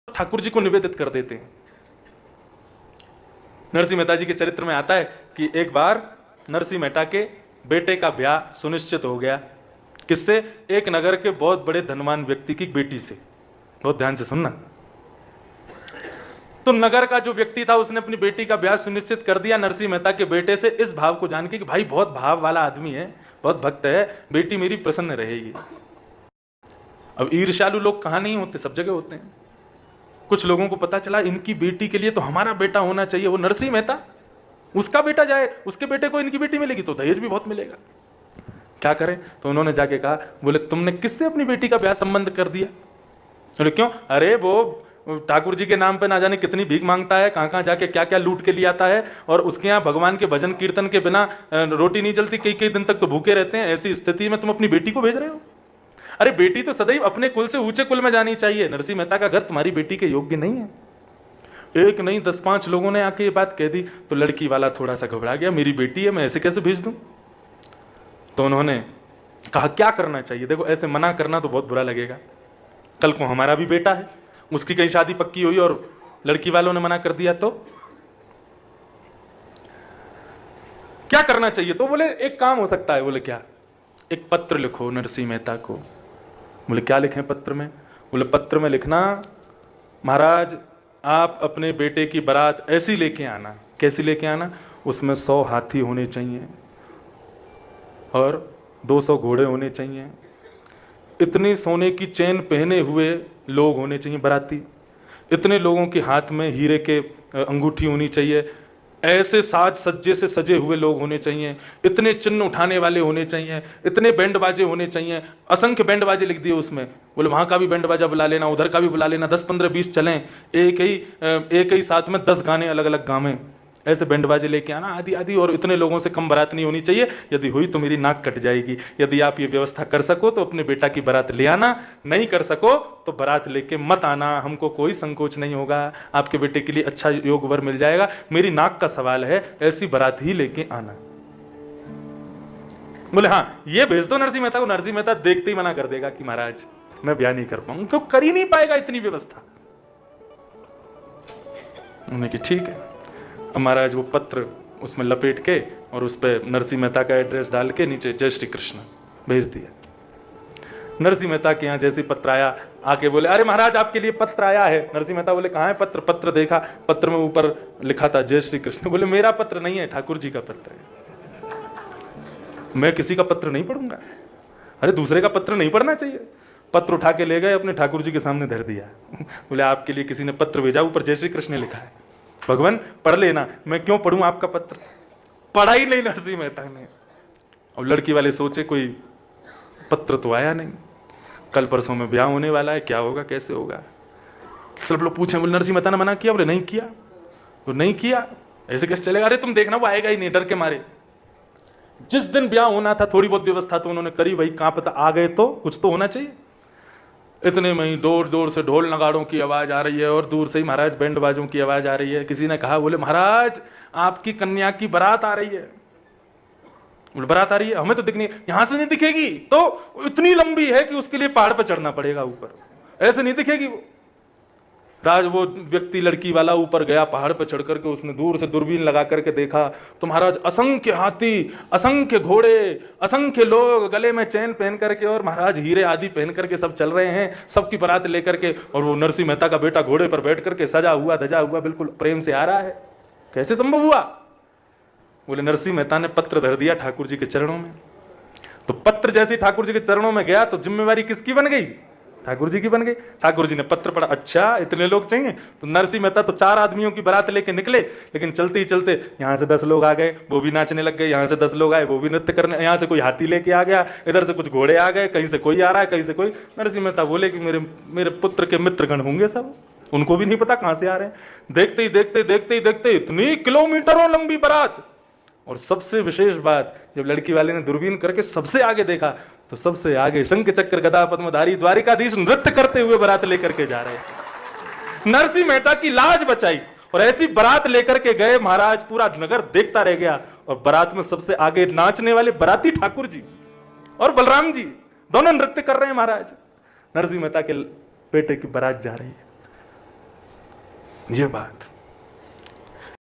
ठाकुर जी को निवेदित कर देते हैं। नरसिंह मेहता जी के चरित्र में आता है कि एक बार नरसिंह मेहता के बेटे का ब्याह सुनिश्चित हो गया। किससे? एक नगर के बहुत बड़े धनवान व्यक्ति की बेटी से। बहुत ध्यान से सुनना। तो नगर का जो व्यक्ति था उसने अपनी बेटी का ब्याह सुनिश्चित कर दिया नरसिंह मेहता के बेटे से, इस भाव को जान के कि भाई बहुत भाव वाला आदमी है, बहुत भक्त है, बेटी मेरी प्रसन्न रहेगी। अब ईर्ष्यालु लोग कहां नहीं होते, सब जगह होते हैं। कुछ लोगों को पता चला इनकी बेटी के लिए तो हमारा बेटा होना चाहिए, वो नरसिंह मेहता, उसका बेटा जाए, उसके बेटे को इनकी बेटी मिलेगी तो दहेज भी बहुत मिलेगा, क्या करें? तो उन्होंने जाके कहा, बोले तुमने किससे अपनी बेटी का ब्याह संबंध कर दिया? बोले क्यों? अरे वो ठाकुर जी के नाम पे ना जाने कितनी भीख मांगता है, कहां कहां जाके क्या क्या लूट के लिए आता है, और उसके यहाँ भगवान के भजन कीर्तन के बिना रोटी नहीं चलती, कई कई दिन तक तो भूखे रहते हैं। ऐसी स्थिति में तुम अपनी बेटी को भेज रहे हो? अरे बेटी तो सदैव अपने कुल से ऊंचे कुल में जानी चाहिए। नरसिंह मेहता का घर तुम्हारी बेटी के योग्य नहीं है। एक नहीं 10-5 लोगों ने आके ये बात कह दी तो लड़की वाला थोड़ा सा घबरा गया, मेरी बेटी है, मैं ऐसे कैसे भेज दूं? तो उन्होंने कहा क्या करना चाहिए? देखो ऐसे मना करना तो बहुत बुरा लगेगा, कल को हमारा भी बेटा है, उसकी कहीं शादी पक्की हुई और लड़की वालों ने मना कर दिया तो क्या करना चाहिए? तो बोले एक काम हो सकता है। बोले क्या? एक पत्र लिखो नरसिंह मेहता को। बोले क्या लिखें पत्र में? बोले पत्र में लिखना, महाराज आप अपने बेटे की बारात ऐसी लेके आना। कैसी लेके आना? उसमें 100 हाथी होने चाहिए और 200 घोड़े होने चाहिए, इतनी सोने की चेन पहने हुए लोग होने चाहिए बाराती, इतने लोगों के हाथ में हीरे के अंगूठी होनी चाहिए, ऐसे साज सज्जे से सजे हुए लोग होने चाहिए, इतने चिन्ह उठाने वाले होने चाहिए, इतने बैंड बाजे होने चाहिए। असंख्य बैंड बाजे लिख दिए उसमें। बोले वहाँ का भी बैंड बाजा बुला लेना, उधर का भी बुला लेना, 10, 15, 20 चलें, एक ही साथ में 10 गाने अलग अलग गावें, ऐसे बैंड बाजे लेके आना आदि आदि। और इतने लोगों से कम बारात नहीं होनी चाहिए, यदि हुई तो मेरी नाक कट जाएगी। यदि आप ये व्यवस्था कर सको तो अपने बेटा की बारात ले आना, नहीं कर सको तो बारात लेके मत आना, हमको कोई संकोच नहीं होगा, आपके बेटे के लिए अच्छा योग वर मिल जाएगा, मेरी नाक का सवाल है, ऐसी बारात ही लेके आना। बोले हाँ ये भेज दो नरसिंह मेहता को। नरसिंह मेहता देखते ही मना कर देगा कि महाराज मैं ब्याह नहीं कर पाऊंगा, क्यों? कर ही नहीं पाएगा इतनी व्यवस्था। उन्होंने कहा ठीक है। अब महाराज वो पत्र उसमें लपेट के और उस पर नरसिंह मेहता का एड्रेस डाल के नीचे जय श्री कृष्ण भेज दिया। नरसिंह मेहता के यहाँ जैसे पत्र आया, आके बोले अरे महाराज आपके लिए पत्र आया है। नरसिंह मेहता बोले कहाँ है पत्र? पत्र देखा, पत्र में ऊपर लिखा था जय श्री कृष्ण। बोले मेरा पत्र नहीं है, ठाकुर जी का पत्र है, मैं किसी का पत्र नहीं पढ़ूंगा। अरे दूसरे का पत्र नहीं पढ़ना चाहिए। पत्र उठा के ले गए, अपने ठाकुर जी के सामने धर दिया। बोले आपके लिए किसी ने पत्र भेजा, ऊपर जय श्री कृष्ण लिखा है, भगवान पढ़ लेना, मैं क्यों पढ़ूं आपका पत्र? पढ़ा ही नहीं नरसिंह मेहता ने। अब लड़की वाले सोचे कोई पत्र तो आया नहीं, कल परसों में ब्याह होने वाला है, क्या होगा कैसे होगा? सब लोग पूछे, बोले नरसिंह मेहता ने मना किया? बोले नहीं किया। तो नहीं किया, ऐसे कैसे चलेगा? अरे तुम देखना वो आएगा ही नहीं, डर के मारे। जिस दिन ब्याह होना था थोड़ी बहुत व्यवस्था तो उन्होंने करी, भाई कहां पता आ गए तो कुछ तो होना चाहिए। इतने में ही दूर दूर से ढोल नगाड़ों की आवाज आ रही है और दूर से ही महाराज बैंड बाजों की आवाज आ रही है। किसी ने कहा, बोले महाराज आपकी कन्या की बारात आ रही है। बोले बारात आ रही है, हमें तो दिखनी, यहां से नहीं दिखेगी, तो इतनी लंबी है कि उसके लिए पहाड़ पर चढ़ना पड़ेगा ऊपर, ऐसे नहीं दिखेगी वो। वो व्यक्ति लड़की वाला ऊपर गया पहाड़ पर चढ़ करके, उसने दूर से दूरबीन लगा करके देखा तो महाराज असंख्य हाथी, असंख्य घोड़े, असंख्य लोग गले में चैन पहन करके और महाराज हीरे आदि पहन करके सब चल रहे हैं, सबकी बारात लेकर के। और वो नरसिंह मेहता का बेटा घोड़े पर बैठ करके सजा हुआ धजा हुआ बिल्कुल प्रेम से आ रहा है। कैसे संभव हुआ? बोले नरसिंह मेहता ने पत्र धर दिया ठाकुर जी के चरणों में। तो पत्र जैसे ठाकुर जी के चरणों में गया तो जिम्मेवारी किसकी बन गई? ठाकुर जी की बन गई। ठाकुर जी ने पत्र पढ़ा, अच्छा इतने लोग चाहिए। तो नरसिंह मेहता तो 4 आदमियों की बारात लेके निकले, लेकिन चलते ही चलते यहाँ से 10 लोग आ गए, वो भी नाचने लग गए, यहाँ से 10 लोग आए, वो भी नृत्य करने, यहाँ से कोई हाथी लेके आ गया, इधर से कुछ घोड़े आ गए, कहीं से कोई आ रहा है, कहीं से कोई। नरसिंह मेहता बोले कि मेरे पुत्र के मित्रगण होंगे सब, उनको भी नहीं पता कहाँ से आ रहे हैं। देखते ही देखते इतनी किलोमीटरों लंबी बारात। और सबसे विशेष बात, जब लड़की वाले ने दूरबीन करके सबसे आगे देखा तो सबसे आगे शंख चक्र गदा पद्मधारी द्वारिकाधीश नृत्य करते हुए बारात लेकर के जा रहे हैं। नरसिंह मेहता की लाज बचाई और ऐसी बारात लेकर के गए महाराज, पूरा नगर देखता रह गया। और बारात में सबसे आगे नाचने वाले बाराती ठाकुर जी और बलराम जी दोनों नृत्य कर रहे हैं महाराज। नरसिंह मेहता के बेटे की बारात जा रही है। ये बात